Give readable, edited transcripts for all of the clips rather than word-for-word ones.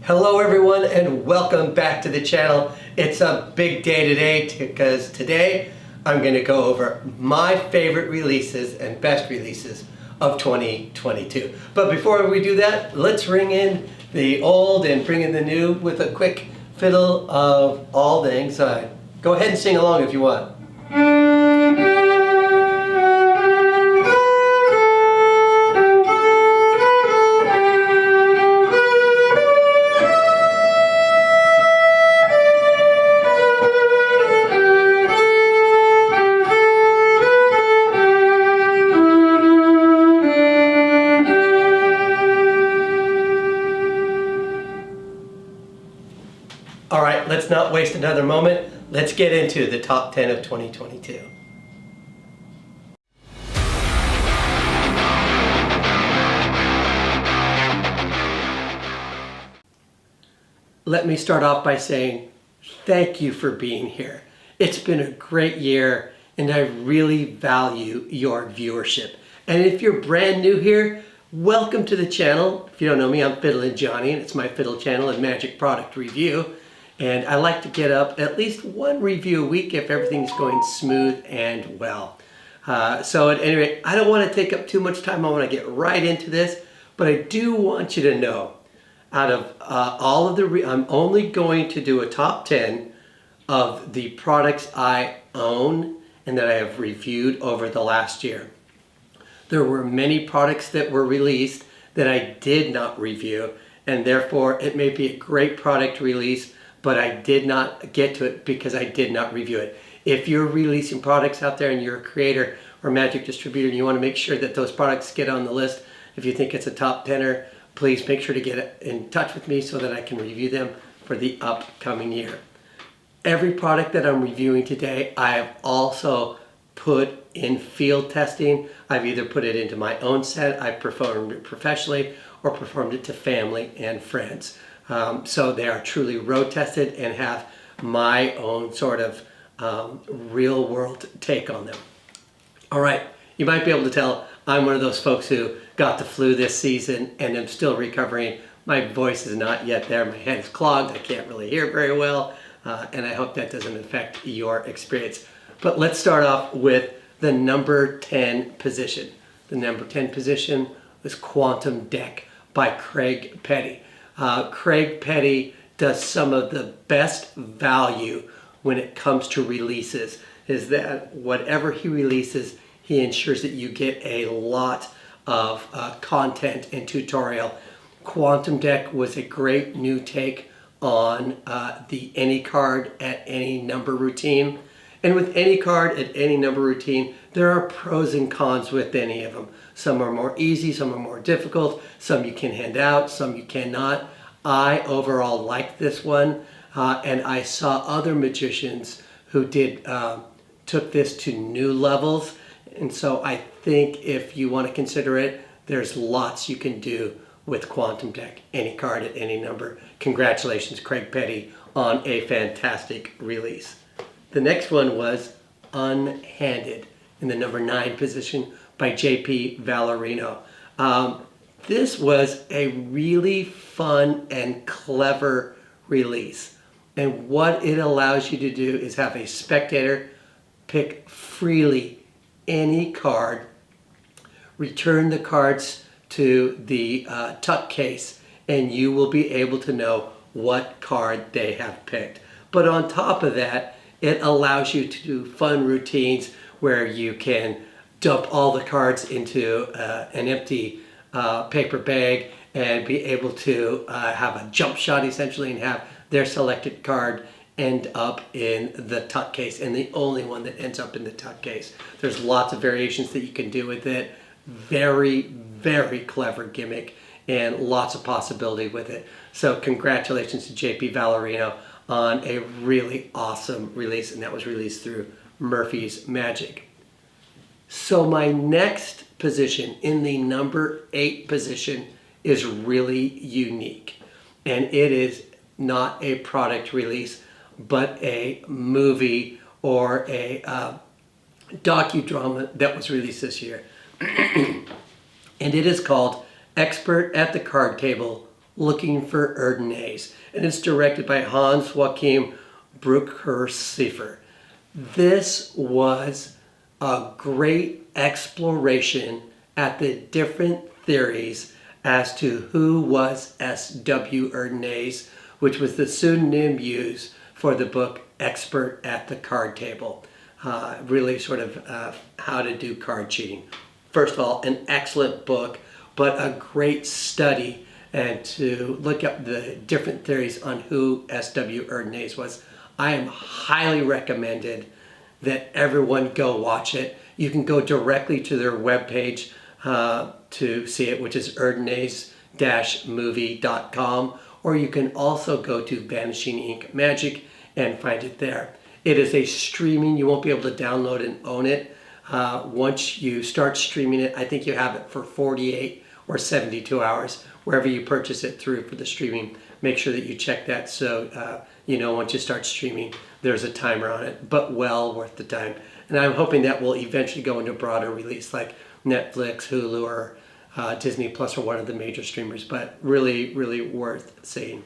Hello everyone and welcome back to the channel. It's a big day today because today I'm going to go over my favorite releases and best releases of 2022. But before we do that, let's ring in the old and bring in the new with a quick fiddle of all things. Go ahead and sing along if you want. All right, let's not waste another moment. Let's get into the top 10 of 2022. Let me start off by saying thank you for being here. It's been a great year and I really value your viewership. And if you're brand new here, welcome to the channel. If you don't know me, I'm FiddlinJonny and it's my fiddle channel and magic product review. And I like to get up at least one review a week if everything's going smooth and well. So at any rate, I don't want to take up too much time. I want to get right into this, but I do want you to know, out of all of the, I'm only going to do a top 10 of the products I own and that I have reviewed over the last year. There were many products that were released that I did not review, and therefore it may be a great product release, but I did not get to it because I did not review it. If you're releasing products out there and you're a creator or magic distributor and you want to make sure that those products get on the list, if you think it's a top 10er, please make sure to get in touch with me so that I can review them for the upcoming year. Every product that I'm reviewing today, I have also put in field testing. I've either put it into my own set, I performed it professionally, or performed it to family and friends. So they are truly road tested and have my own sort of real world take on them. All right, you might be able to tell I'm one of those folks who got the flu this season and I'm still recovering. My voice is not yet there, my head is clogged, I can't really hear very well, and I hope that doesn't affect your experience. But let's start off with the number 10 position. The number 10 position was Quantum Deck by Craig Petty. Craig Petty does some of the best value when it comes to releases, is that whatever he releases, he ensures that you get a lot of content and tutorial. Quantum Deck was a great new take on the any card at any number routine. And with any card at any number routine, there are pros and cons with any of them. Some are more easy, some are more difficult, some you can hand out, some you cannot. I overall like this one, and I saw other magicians who took this to new levels. And so I think if you want to consider it, there's lots you can do with Quantum Deck, any card at any number. Congratulations, Craig Petty, on a fantastic release. The next one was Unhanded in the number 9 position by JP Valerino. This was a really fun and clever release. And what it allows you to do is have a spectator pick freely any card, return the cards to the tuck case, and you will be able to know what card they have picked. But on top of that, it allows you to do fun routines where you can dump all the cards into an empty paper bag and be able to have a jump shot essentially and have their selected card end up in the tuck case, and the only one that ends up in the tuck case. There's lots of variations that you can do with it. Very, very clever gimmick and lots of possibility with it. So congratulations to JP Valerino on a really awesome release, and that was released through Murphy's Magic. So my next position, in the number 8 position, is really unique, and it is not a product release but a movie or a docudrama that was released this year. And it is called Expert at the Card Table looking for Erdenays, and it's directed by Hans Joachim Bruckhersiefer. This was a great exploration at the different theories as to who was S.W. Erdenays, which was the pseudonym used for the book Expert at the Card Table. Really sort of how to do card cheating. First of all, an excellent book, but a great study and to look up the different theories on who S.W. Erdenays was. I am highly recommended that everyone go watch it. You can go directly to their webpage to see it, which is erdenays-movie.com, or you can also go to Vanishing Ink Magic and find it there. It is a streaming, you won't be able to download and own it. Once you start streaming it, I think you have it for 48 or 72 hours, wherever you purchase it through for the streaming. Make sure that you check that so you know once you start streaming, there's a timer on it, but well worth the time. And I'm hoping that will eventually go into broader release like Netflix, Hulu, or Disney Plus, or one of the major streamers, but really, really worth seeing.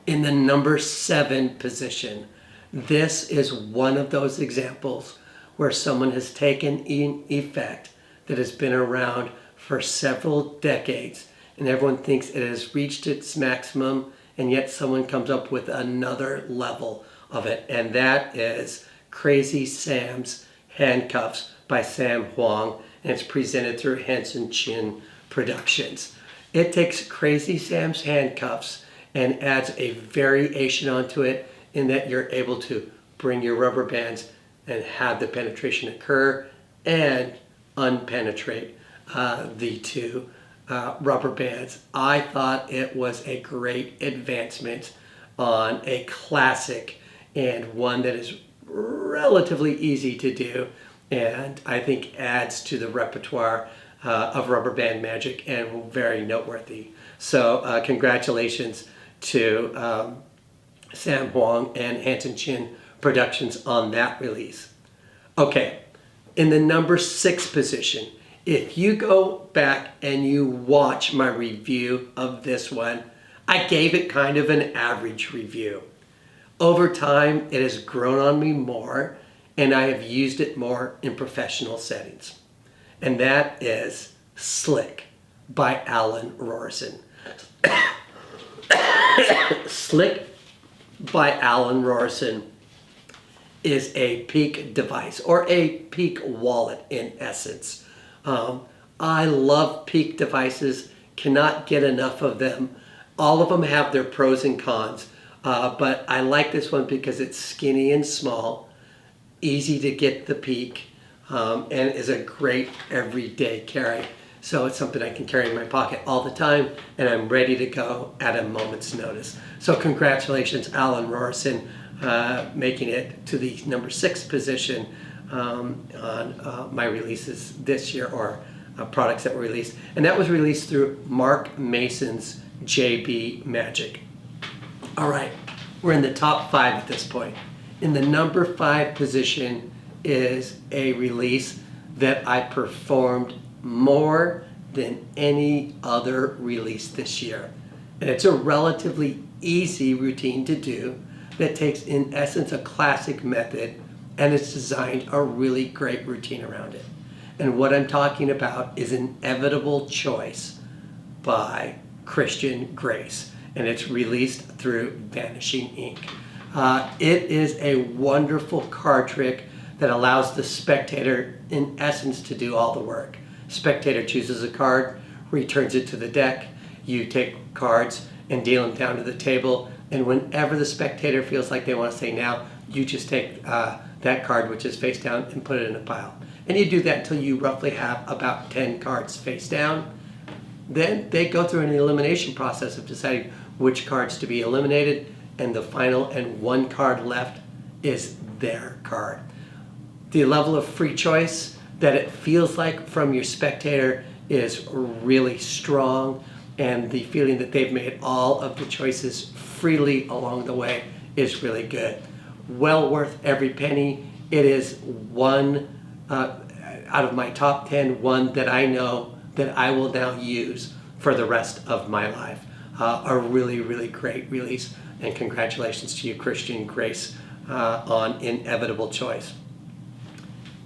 In the number 7 position, this is one of those examples where someone has taken an effect that has been around for several decades, and everyone thinks it has reached its maximum, and yet someone comes up with another level of it, and that is Crazy Sam's Handcuffs by Sam Huang, and it's presented through Hansen Chin Productions. It takes Crazy Sam's Handcuffs and adds a variation onto it in that you're able to bring your rubber bands and have the penetration occur and unpenetrate the two rubber bands. I thought it was a great advancement on a classic and one that is relatively easy to do, and I think adds to the repertoire of rubber band magic and very noteworthy. So congratulations to Sam Huang and Hansen Chin Productions on that release. Okay, in the number 6 position, if you go back and you watch my review of this one, I gave it kind of an average review. Over time, it has grown on me more, and I have used it more in professional settings. And that is Slick by Alan Rorson. Slick by Alan Rorson is a Peak device, or a Peak wallet in essence. I love Peak devices, cannot get enough of them. All of them have their pros and cons, but I like this one because it's skinny and small, easy to get the Peak, and is a great everyday carry. So it's something I can carry in my pocket all the time, and I'm ready to go at a moment's notice. So congratulations, Alan Rorson, making it to the number 6 position on my releases this year, or products that were released. And that was released through Mark Mason's JB Magic. All right, we're in the top 5 at this point. In the number 5 position is a release that I performed more than any other release this year. And it's a relatively easy routine to do that takes, in essence, a classic method, and it's designed a really great routine around it. And what I'm talking about is Inevitable Choice by Christian Grace, and it's released through Vanishing Ink. It is a wonderful card trick that allows the spectator, in essence, to do all the work. Spectator chooses a card, returns it to the deck, you take cards and deal them down to the table, and whenever the spectator feels like they want to say now, you just take that card, which is face down, and put it in a pile. And you do that until you roughly have about 10 cards face down. Then they go through an elimination process of deciding which cards to be eliminated, and the final and one card left is their card. The level of free choice that it feels like from your spectator is really strong, and the feeling that they've made all of the choices freely along the way is really good. Well worth every penny. It is one out of my top 10, one that I know that I will now use for the rest of my life. A really, really great release, and congratulations to you, Christian Grace, on Inevitable Choice.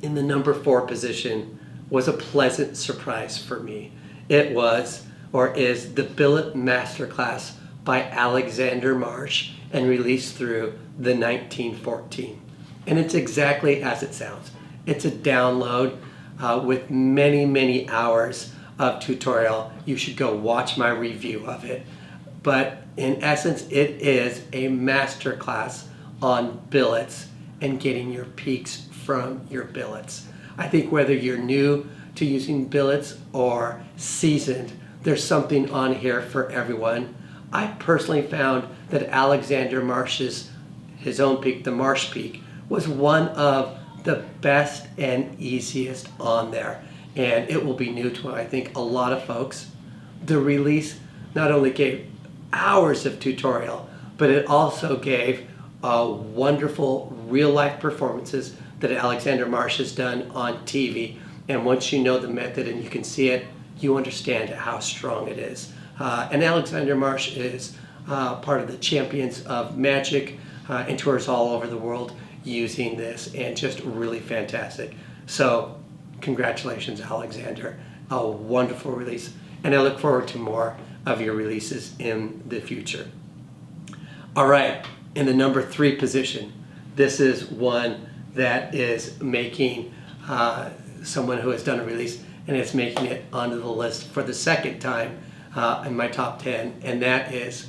In the number 4 position was a pleasant surprise for me. It was, or is, the Billet Masterclass by Alexander Marsh and released through the 1914. And it's exactly as it sounds. It's a download with many, many hours of tutorial. You should go watch my review of it. But in essence, it is a masterclass on billets and getting your peaks from your billets. I think whether you're new to using billets or seasoned, there's something on here for everyone. I personally found that Alexander Marsh's, his own peak, the Marsh Peak, was one of the best and easiest on there. And it will be new to, I think, a lot of folks. The release not only gave hours of tutorial, but it also gave wonderful real-life performances that Alexander Marsh has done on TV. And once you know the method and you can see it, you understand how strong it is. And Alexander Marsh is part of the Champions of Magic and tours all over the world using this, and just really fantastic. So congratulations, Alexander. A wonderful release, and I look forward to more of your releases in the future. All right, in the number 3 position, this is one that is making someone who has done a release, and it's making it onto the list for the second time in my top 10, and that is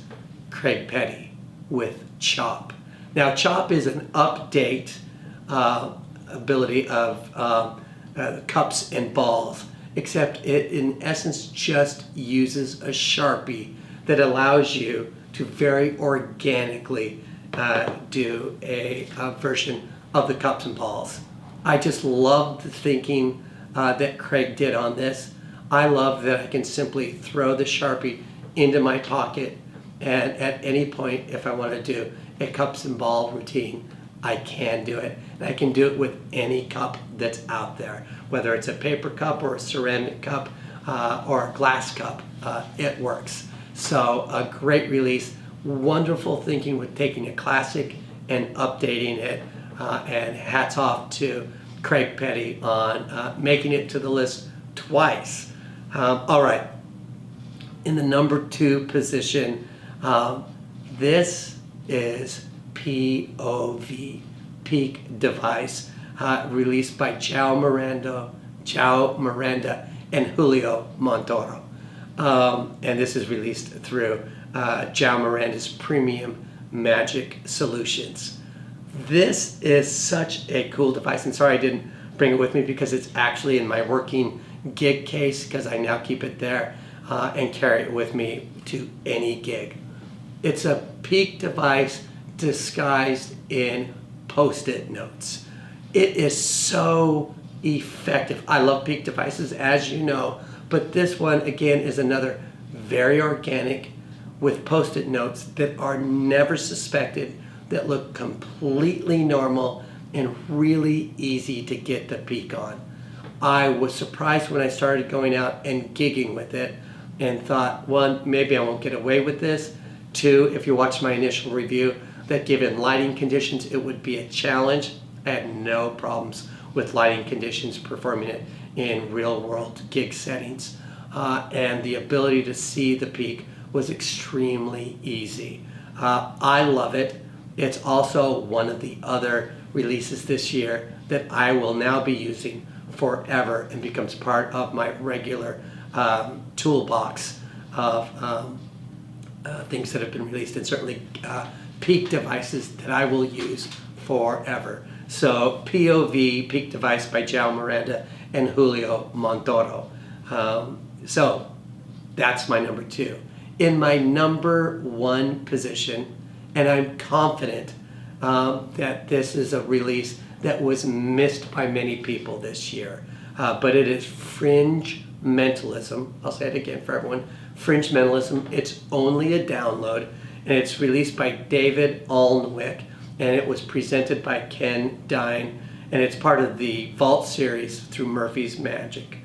Craig Petty with Chop. Now, Chop is an update ability of cups and balls, except it in essence just uses a Sharpie that allows you to very organically do a version of the cups and balls. I just love the thinking that Craig did on this. I love that I can simply throw the Sharpie into my pocket, and at any point, if I want to do a cups and ball routine, I can do it. And I can do it with any cup that's out there, whether it's a paper cup or a ceramic cup or a glass cup, it works. So a great release, wonderful thinking with taking a classic and updating it, and hats off to Craig Petty on making it to the list twice. All right, in the number 2 position, this is POV Peak device released by João Miranda and Julio Montoro. And this is released through João Miranda's Premium Magic Solutions. This is such a cool device, and sorry I didn't bring it with me because it's actually in my working gig case, because I now keep it there and carry it with me to any gig. It's a Peak device disguised in Post-it notes. It is so effective. I love Peak devices, as you know, but this one again is another very organic with Post-it notes that are never suspected, that look completely normal and really easy to get the Peak on. I was surprised when I started going out and gigging with it and thought, 1, maybe I won't get away with this. 2, if you watch my initial review, that given lighting conditions, it would be a challenge. I had no problems with lighting conditions performing it in real world gig settings. And the ability to see the Peak was extremely easy. I love it. It's also one of the other releases this year that I will now be using forever and becomes part of my regular toolbox of things that have been released, and certainly Peak devices that I will use forever. So POV Peak device by João Miranda and Julio Montoro. So that's my number 2. In my number 1 position, and I'm confident that this is a release that was missed by many people this year, but it is Fringe Mentalism. I'll say it again for everyone. Fringe Mentalism. It's only a download, and it's released by David Alnwick, and it was presented by Ken Dine, and it's part of the Vault series through Murphy's Magic.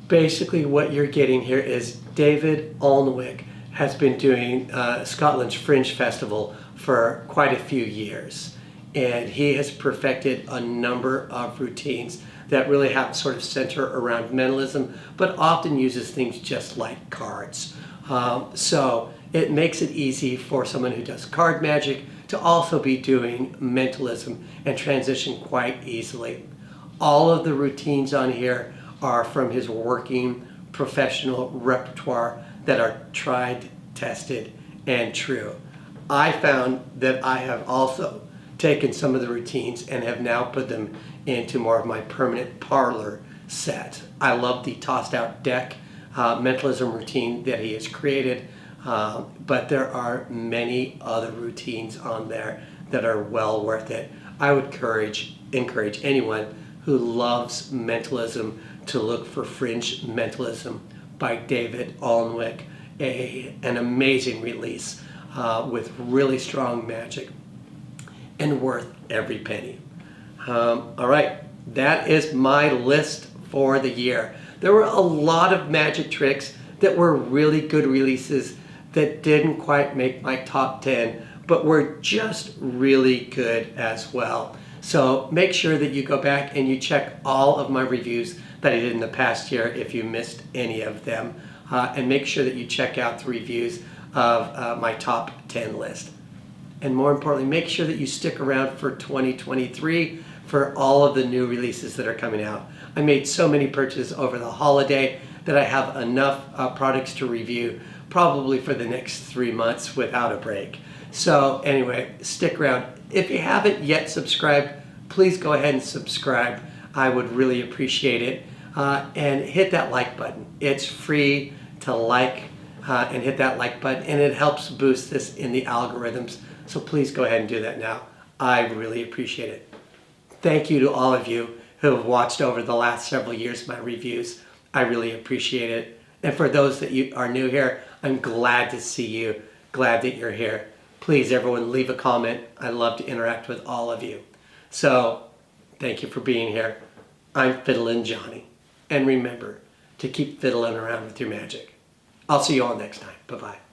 Basically what you're getting here is David Alnwick has been doing Scotland's Fringe Festival for quite a few years. And he has perfected a number of routines that really have sort of center around mentalism, but often uses things just like cards. So it makes it easy for someone who does card magic to also be doing mentalism and transition quite easily. All of the routines on here are from his working professional repertoire that are tried, tested, and true. I found that I have also taken some of the routines and have now put them into more of my permanent parlor set. I love the tossed out deck mentalism routine that he has created, but there are many other routines on there that are well worth it. I would encourage anyone who loves mentalism to look for Fringe Mentalism by David Alnwick, an amazing release with really strong magic and worth every penny. All right, that is my list for the year. There were a lot of magic tricks that were really good releases that didn't quite make my top 10, but were just really good as well. So make sure that you go back and you check all of my reviews that I did in the past year if you missed any of them. And make sure that you check out the reviews of my top 10 list. And more importantly, make sure that you stick around for 2023 for all of the new releases that are coming out. I made so many purchases over the holiday that I have enough products to review probably for the next 3 months without a break. So anyway, stick around. If you haven't yet subscribed, please go ahead and subscribe. I would really appreciate it. And hit that like button. It's free to like and hit that like button, and it helps boost this in the algorithms. So please go ahead and do that now. I really appreciate it. Thank you to all of you who have watched over the last several years my reviews. I really appreciate it. And for those that are new here, I'm glad to see you. Glad that you're here. Please, everyone, leave a comment. I love to interact with all of you. So, thank you for being here. I'm FiddlinJonny. And remember to keep fiddling around with your magic. I'll see you all next time. Bye-bye.